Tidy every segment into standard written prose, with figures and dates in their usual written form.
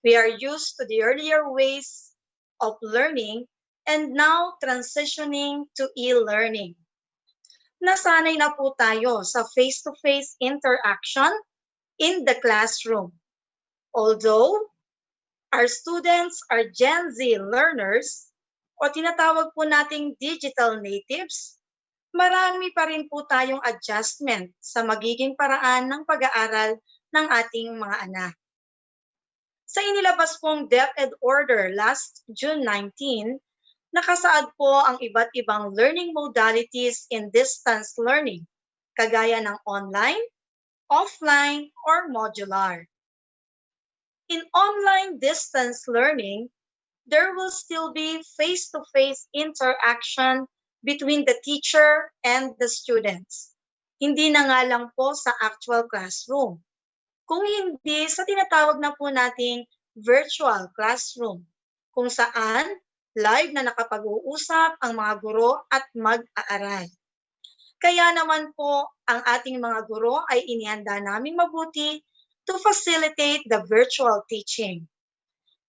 We are used to the earlier ways of learning and now transitioning to e-learning. Nasanay na po tayo sa face-to-face interaction in the classroom. Although our students are Gen Z learners o tinatawag po nating digital natives, marami pa rin po tayong adjustment sa magiging paraan ng pag-aaral ng ating mga anak. Sa inilabas pong DepEd Order last June 19, nakasaad po ang iba't ibang learning modalities in distance learning, kagaya ng online, offline, or modular. In online distance learning, there will still be face-to-face interaction between the teacher and the students. Hindi na nga lang po sa actual classroom, kung hindi sa tinatawag na po nating virtual classroom, kung saan live na nakapag-uusap ang mga guro at mag-aaral. Kaya naman po ang ating mga guro ay inihanda naming mabuti to facilitate the virtual teaching.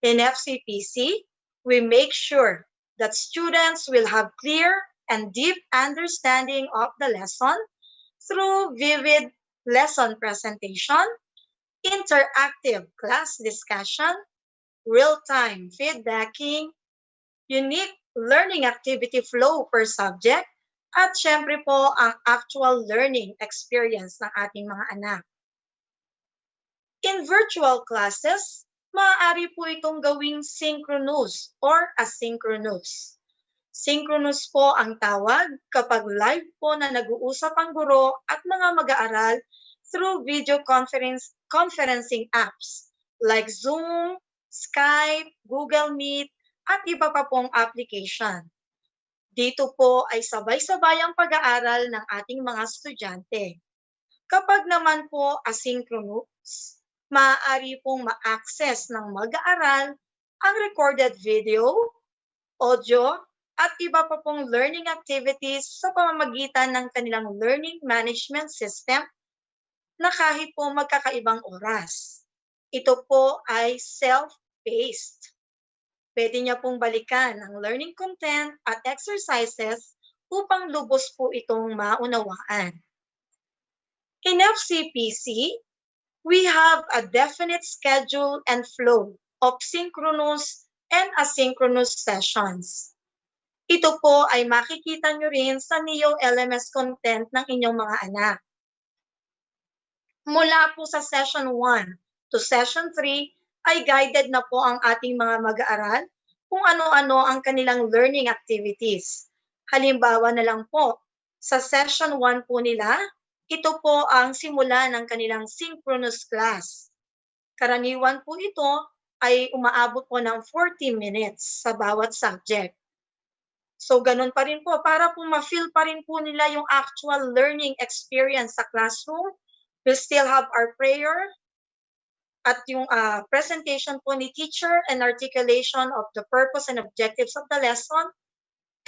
In FCPC, we make sure that students will have clear and deep understanding of the lesson through vivid lesson presentation, interactive class discussion, real-time feedbacking, unique learning activity flow per subject, at syempre po ang actual learning experience ng ating mga anak. In virtual classes, maaari po itong gawing synchronous or asynchronous. Synchronous po ang tawag kapag live po na nag-uusap ang guro at mga mag-aaral through video conferencing apps like Zoom, Skype, Google Meet, at iba pa pong application. Dito po ay sabay-sabay ang pag-aaral ng ating mga estudyante. Kapag naman po asynchronous, maaari pong ma-access ng mag-aaral ang recorded video, audio, at iba pa pong learning activities sa pamamagitan ng kanilang learning management system na kahit po magkakaibang oras. Ito po ay self-paced. Pwede niya pong balikan ang learning content at exercises upang lubos po itong maunawaan. In FCPC, we have a definite schedule and flow of synchronous and asynchronous sessions. Ito po ay makikita nyo rin sa NEO LMS content ng inyong mga anak. Mula po sa session 1 to session 3 ay guided na po ang ating mga mag-aaral kung ano-ano ang kanilang learning activities. Halimbawa na lang po, sa session 1 po nila, ito po ang simula ng kanilang synchronous class. Karaniwan po ito ay umaabot po ng 40 minutes sa bawat subject. So ganun pa rin po, para po ma-feel pa rin po nila yung actual learning experience sa classroom, we'll still have our prayer at yung presentation po ni teacher and articulation of the purpose and objectives of the lesson,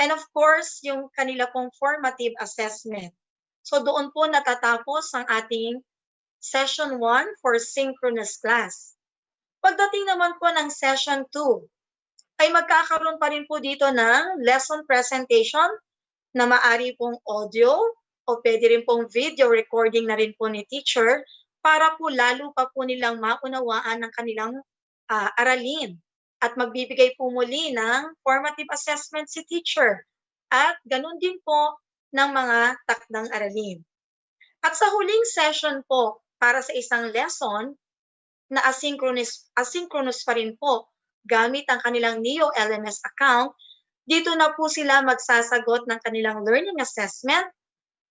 and of course, yung kanila pong formative assessment. So doon po natatapos ang ating session 1 for synchronous class. Pagdating naman po ng session 2, ay magkakaroon pa rin po dito ng lesson presentation na maaari pong audio o pwede rin pong video recording na rin po ni teacher para po lalo pa po nilang maunawaan ng kanilang aralin. At magbibigay po muli ng formative assessment si teacher. At ganun din po ng mga takdang aralin. At sa huling session po, para sa isang lesson na asynchronous pa rin po, gamit ang kanilang NEO LMS account, dito na po sila magsasagot ng kanilang learning assessment,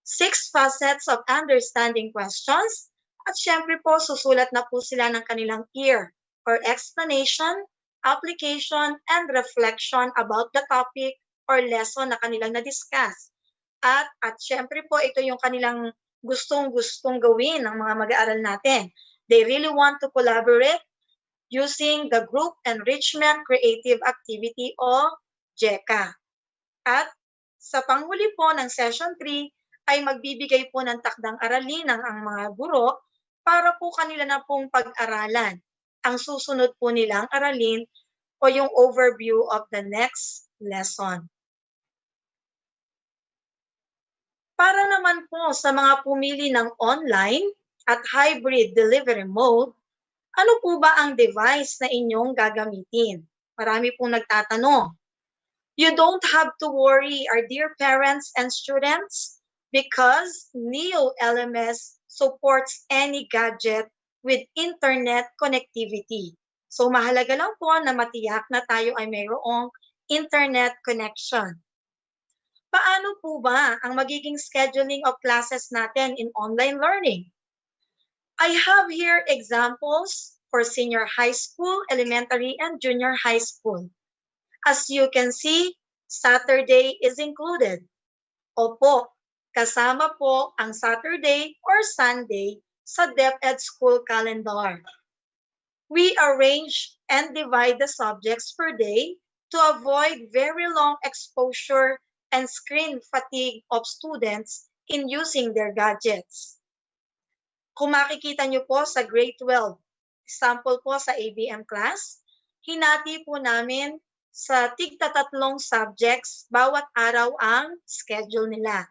6 facets of understanding questions, at syempre po susulat na po sila ng kanilang EAR or explanation, application, and reflection about the topic or lesson na kanilang na-discuss. At syempre po ito yung kanilang gustong-gustong gawin ng mga mag-aaral natin. They really want to collaborate using the Group Enrichment Creative Activity o GECA. At sa panghuli po ng session 3 ay magbibigay po ng takdang aralin ang mga guro para po kanila na pong pag-aralan. ang susunod po nilang aralin o yung overview of the next lesson. Para naman po sa mga pumili ng online at hybrid delivery mode, ano po ba ang device na inyong gagamitin? Marami pong nagtatanong. You don't have to worry, our dear parents and students, because NEO LMS supports any gadget with internet connectivity. So mahalaga lang po na matiyak na tayo ay mayroong internet connection. Paano po ba ang magiging scheduling of classes natin in online learning? I have here examples for senior high school, elementary, and junior high school. As you can see, Saturday is included. Opo, kasama po ang Saturday or Sunday sa DepEd school calendar. We arrange and divide the subjects per day to avoid very long exposure and screen fatigue of students in using their gadgets. Kung makikita nyo po sa grade 12, sample po sa ABM class, hinati po namin sa tigta-tatlong subjects bawat araw ang schedule nila.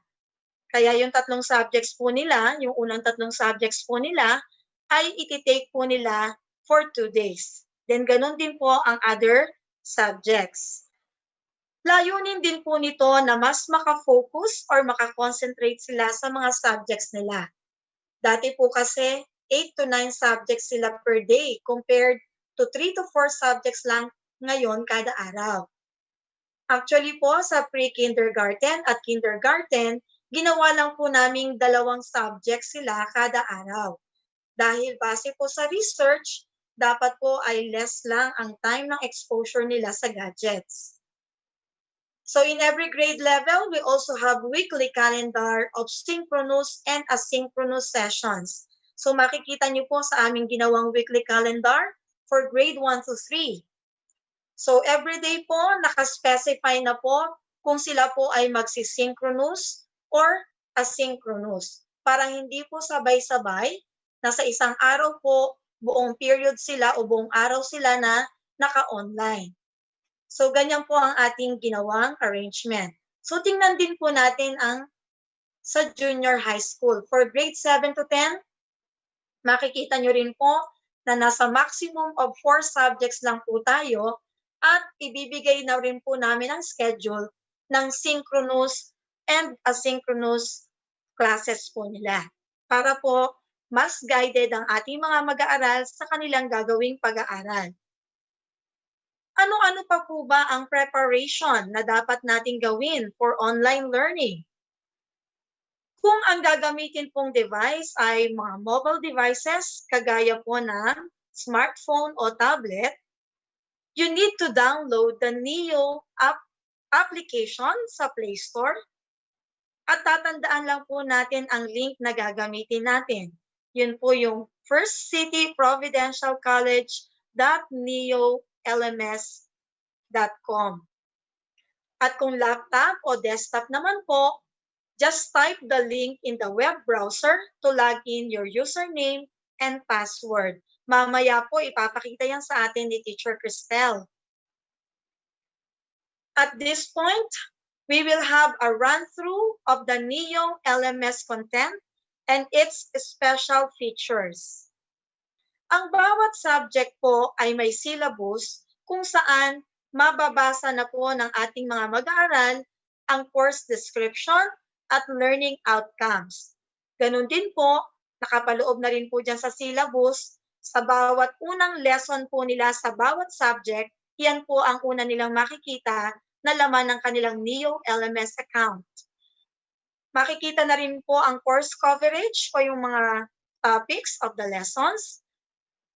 Kaya yung tatlong subjects po nila, yung unang tatlong subjects po nila, ay ititake po nila for 2 days. Then ganun din po ang other subjects. Layunin din po nito na mas makafocus or makakonsentrate sila sa mga subjects nila. Dati po kasi 8 to 9 subjects sila per day compared to 3 to 4 subjects lang ngayon kada araw. Actually po sa pre-kindergarten at kindergarten, ginawa lang po naming 2 subjects sila kada araw. Dahil base po sa research, dapat po ay less lang ang time ng exposure nila sa gadgets. So in every grade level, we also have weekly calendar of synchronous and asynchronous sessions. So makikita niyo po sa aming ginawang weekly calendar for grade 1 to 3. So every day po, nakaspecify na po kung sila po ay magsisynchronous or asynchronous. Para hindi po sabay-sabay na sa isang araw po, buong period sila o buong araw sila na naka-online. So, ganyan po ang ating ginawang arrangement. So, tingnan din po natin ang sa junior high school. For grade 7 to 10, makikita nyo rin po na nasa maximum of 4 subjects lang po tayo at ibibigay na rin po namin ang schedule ng synchronous and asynchronous classes po nila. Para po mas guided ang ating mga mag-aaral sa kanilang gagawing pag-aaral. Ano-ano pa po ba ang preparation na dapat nating gawin for online learning? Kung ang gagamitin pong device ay mga mobile devices, kagaya po ng smartphone o tablet, you need to download the NEO application sa Play Store. At tatandaan lang po natin ang link na gagamitin natin. Yun po yung First City Providential College.neolms.com. At kung laptop o desktop naman po, just type the link in the web browser to log in your username and password. Mamaya po ipapakita yan sa atin ni Teacher Cristel. At this point, we will have a run-through of the NEO LMS content and its special features. Ang bawat subject po ay may syllabus kung saan mababasa na po ng ating mga mag-aaral ang course description at learning outcomes. Ganun din po, nakapaloob na rin po dyan sa syllabus, sa bawat unang lesson po nila sa bawat subject, yan po ang una nilang makikita na laman ng kanilang NEO LMS account. Makikita na rin po ang course coverage o yung mga topics of the lessons,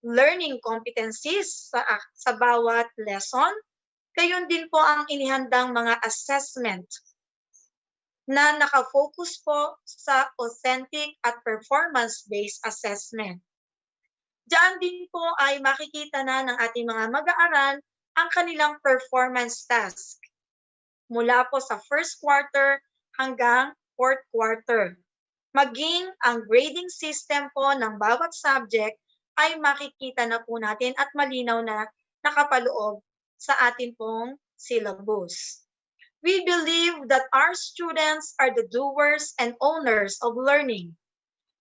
learning competencies sa bawat lesson, gayon din po ang inihandang mga assessment na nakafocus po sa authentic at performance-based assessment. Diyan din po ay makikita na ng ating mga mag-aaral ang kanilang performance task mula po sa first quarter hanggang fourth quarter. Maging ang grading system po ng bawat subject ay makikita na po natin at malinaw na nakapaloob sa atin pong syllabus. We believe that our students are the doers and owners of learning.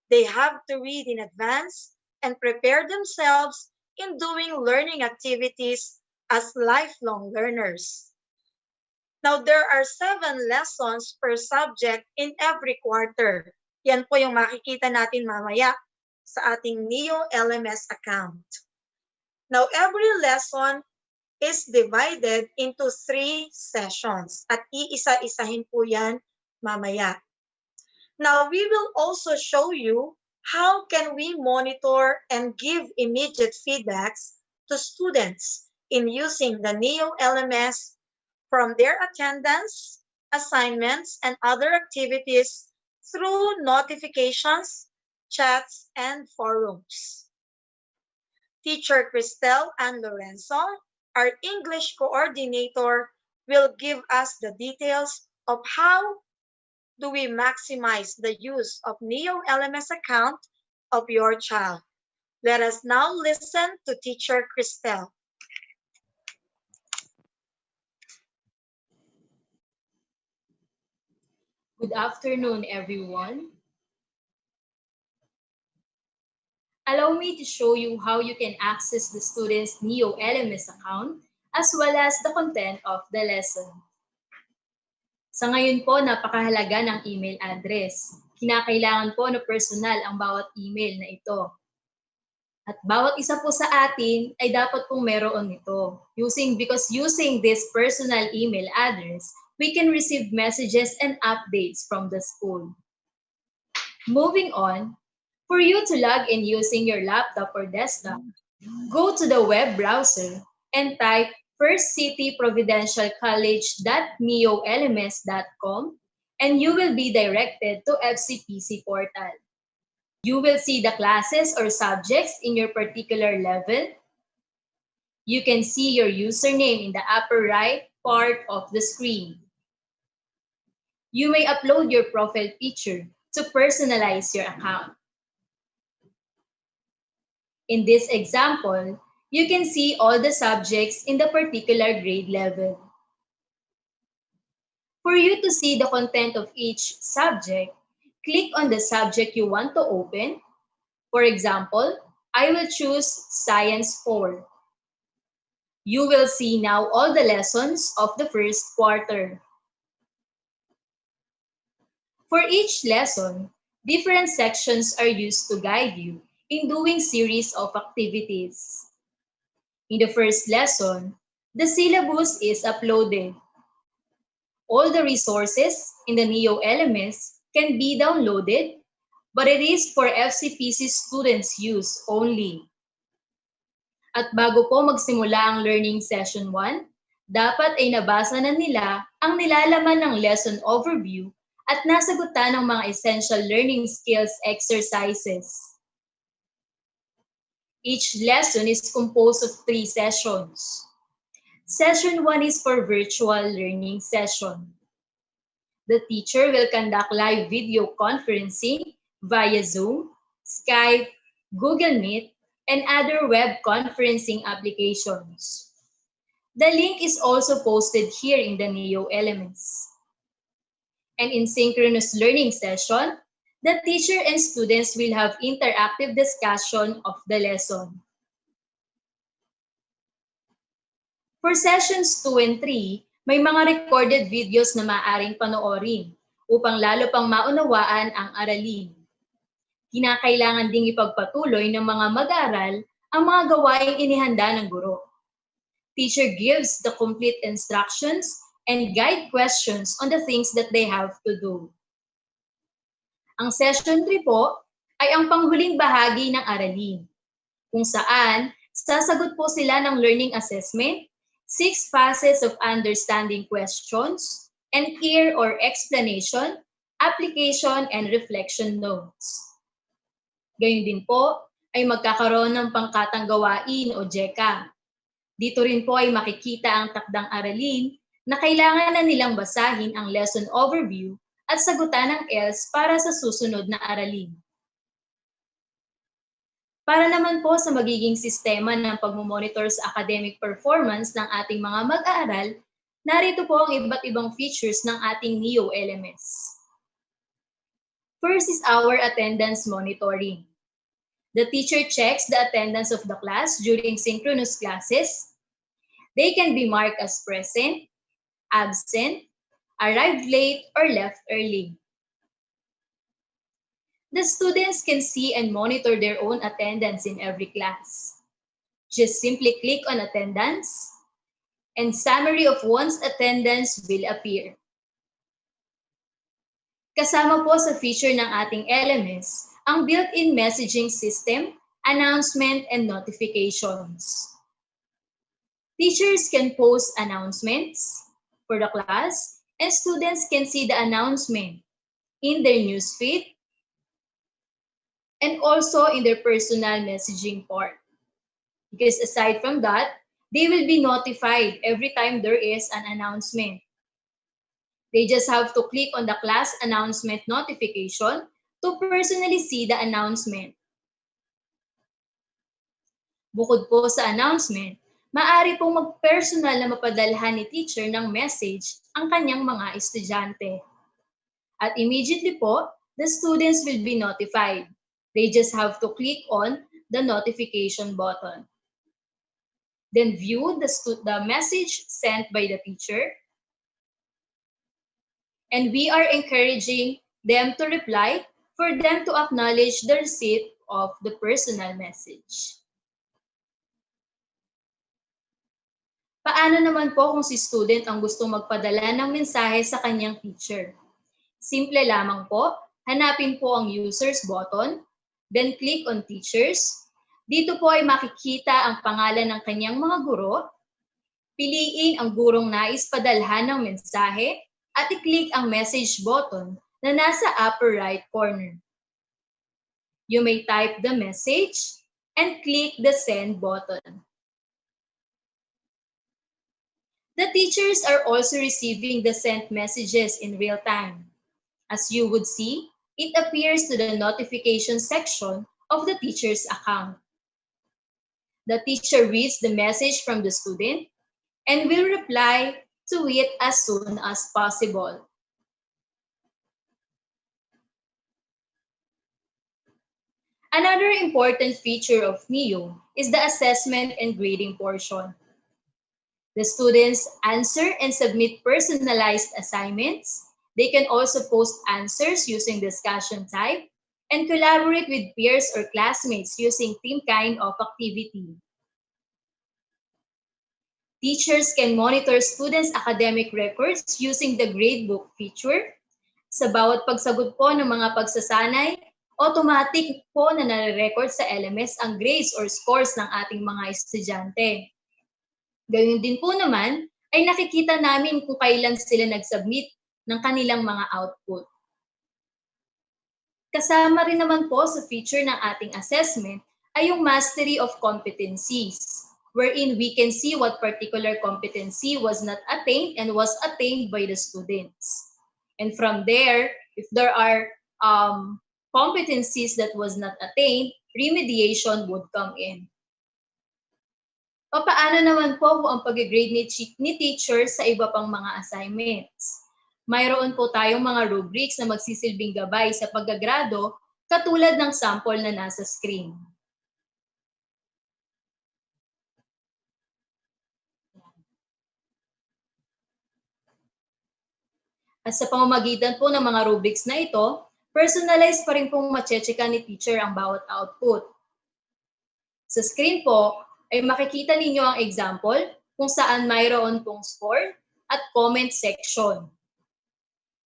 They have to read in advance and prepare themselves in doing learning activities as lifelong learners. Now, there are 7 lessons per subject in every quarter. Yan po yung makikita natin mamaya sa ating NEO LMS account. Now, every lesson is divided into 3 sessions at iisa-isahin po yan mamaya. Now, we will also show you how can we monitor and give immediate feedbacks to students in using the NEO LMS from their attendance, assignments, and other activities through notifications, chats, and forums. Teacher Cristel and Lorenzo, our English coordinator, will give us the details of how do we maximize the use of NEO LMS account of your child. Let us now listen to Teacher Cristel. Good afternoon, everyone. Allow me to show you how you can access the student's NEO LMS account as well as the content of the lesson. Sa ngayon po, napakahalaga ng email address. Kinakailangan po na personal ang bawat email na ito. At bawat isa po sa atin ay dapat pong meron nito. Because using this personal email address, we can receive messages and updates from the school. Moving on, for you to log in using your laptop or desktop, go to the web browser and type firstcityprovidentialcollege.neolms.com and you will be directed to FCPC portal. You will see the classes or subjects in your particular level. You can see your username in the upper right part of the screen. You may upload your profile picture to personalize your account. In this example, you can see all the subjects in the particular grade level. For you to see the content of each subject, click on the subject you want to open. For example, I will choose Science 4. You will see now all the lessons of the first quarter. For each lesson, different sections are used to guide you in doing series of activities. In the first lesson, the syllabus is uploaded. All the resources in the NEO LMS can be downloaded, but it is for FCPC students' use only. At bago po magsimula ang Learning Session 1, dapat ay nabasa na nila ang nilalaman ng lesson overview at nasagutan ng mga essential learning skills exercises. Each lesson is composed of 3 sessions. Session 1 is for virtual learning session. The teacher will conduct live video conferencing via Zoom, Skype, Google Meet, and other web conferencing applications. The link is also posted here in the NEO LMS. And in synchronous learning session, the teacher and students will have interactive discussion of the lesson. For sessions 2 and 3, may mga recorded videos na maaaring panoorin upang lalo pang maunawaan ang aralin. Kinakailangan ding ipagpatuloy ng mga mag-aaral ang mga gawaing inihanda ng guro. Teacher gives the complete instructions and guide questions on the things that they have to do. Ang session 3 po ay ang panghuling bahagi ng aralin, kung saan sasagot po sila ng learning assessment, 6 phases of understanding questions, and care or explanation, application, and reflection notes. Gayun din po ay magkakaroon ng pangkatang gawain o JECA. Dito rin po ay makikita ang takdang aralin na kailangan na nilang basahin ang lesson overview at sagutan ng else para sa susunod na aralin. Para naman po sa magiging sistema ng pagmomonitor sa academic performance ng ating mga mag-aaral, narito po ang iba't ibang features ng ating NEO LMS. First is our attendance monitoring. The teacher checks the attendance of the class during synchronous classes. They can be marked as present, absent, arrived late, or left early. The students can see and monitor their own attendance in every class. Just simply click on attendance, and summary of one's attendance will appear. Kasama po sa feature ng ating LMS ang built-in messaging system, announcement, and notifications. Teachers can post announcements for the class, and students can see the announcement in their newsfeed and also in their personal messaging part. Because aside from that, they will be notified every time there is an announcement. They just have to click on the class announcement notification to personally see the announcement. Bukod po sa announcement, maaari pong mag-personal na mapadalhan ni teacher ng message ang kanyang mga estudyante. At immediately po, the students will be notified. They just have to click on the notification button. Then view the message sent by the teacher. And we are encouraging them to reply for them to acknowledge the receipt of the personal message. Paano naman po kung si student ang gustong magpadala ng mensahe sa kanyang teacher? Simple lamang po, hanapin po ang users button, then click on teachers. Dito po ay makikita ang pangalan ng kanyang mga guro. Piliin ang gurong nais padalhan ng mensahe at i-click ang message button na nasa upper right corner. You may type the message and click the send button. The teachers are also receiving the sent messages in real time. As you would see, it appears to the notification section of the teacher's account. The teacher reads the message from the student and will reply to it as soon as possible. Another important feature of NEO is the assessment and grading portion. The students answer and submit personalized assignments. They can also post answers using discussion type and collaborate with peers or classmates using team kind of activity. Teachers can monitor students' academic records using the gradebook feature. Sa bawat pagsagot po ng mga pagsasanay, automatic po na nare-record sa LMS ang grades or scores ng ating mga estudyante. Gayun din po naman ay nakikita namin kung kailan sila nag-submit ng kanilang mga output. Kasama rin naman po sa feature ng ating assessment ay yung mastery of competencies, wherein we can see what particular competency was not attained and was attained by the students. And from there, if there are competencies that was not attained, remediation would come in. Paano naman po ang pag-grade ni teacher sa iba pang mga assignments? Mayroon po tayong mga rubrics na magsisilbing gabay sa paggagrado katulad ng sample na nasa screen. At sa pamamagitan po ng mga rubrics na ito, personalized pa rin pong mache-checka ni teacher ang bawat output. Sa screen po, ay makikita ninyo ang example kung saan mayroon pong score at comment section.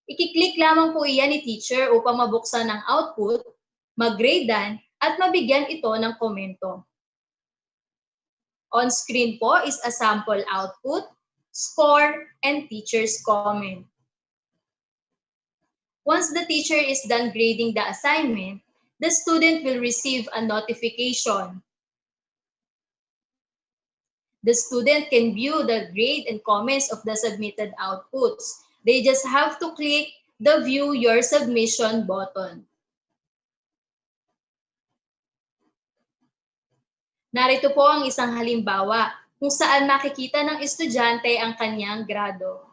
Ikiklik lamang po iyan ni teacher upang mabuksan ang output, mag-gradean, at mabigyan ito ng komento. On screen po is a sample output, score, and teacher's comment. Once the teacher is done grading the assignment, the student will receive a notification. The student can view the grade and comments of the submitted outputs. They just have to click the View Your Submission button. Narito po ang isang halimbawa kung saan makikita ng estudyante ang kanyang grado.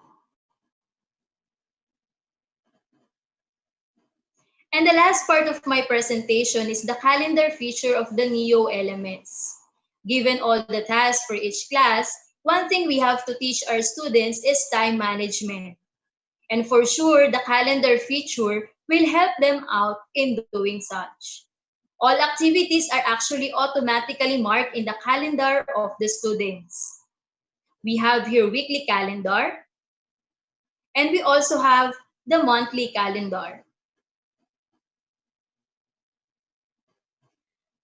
And the last part of my presentation is the calendar feature of the NEO LMS. Given all the tasks for each class, one thing we have to teach our students is time management. And for sure, the calendar feature will help them out in doing such. All activities are actually automatically marked in the calendar of the students. We have here weekly calendar, and we also have the monthly calendar.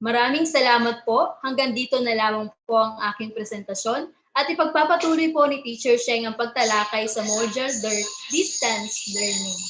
Maraming salamat po. Hanggang dito na lamang po ang aking presentasyon at ipagpapatuloy po ni Teacher Sheng ang pagtalakay sa module Distance Learning.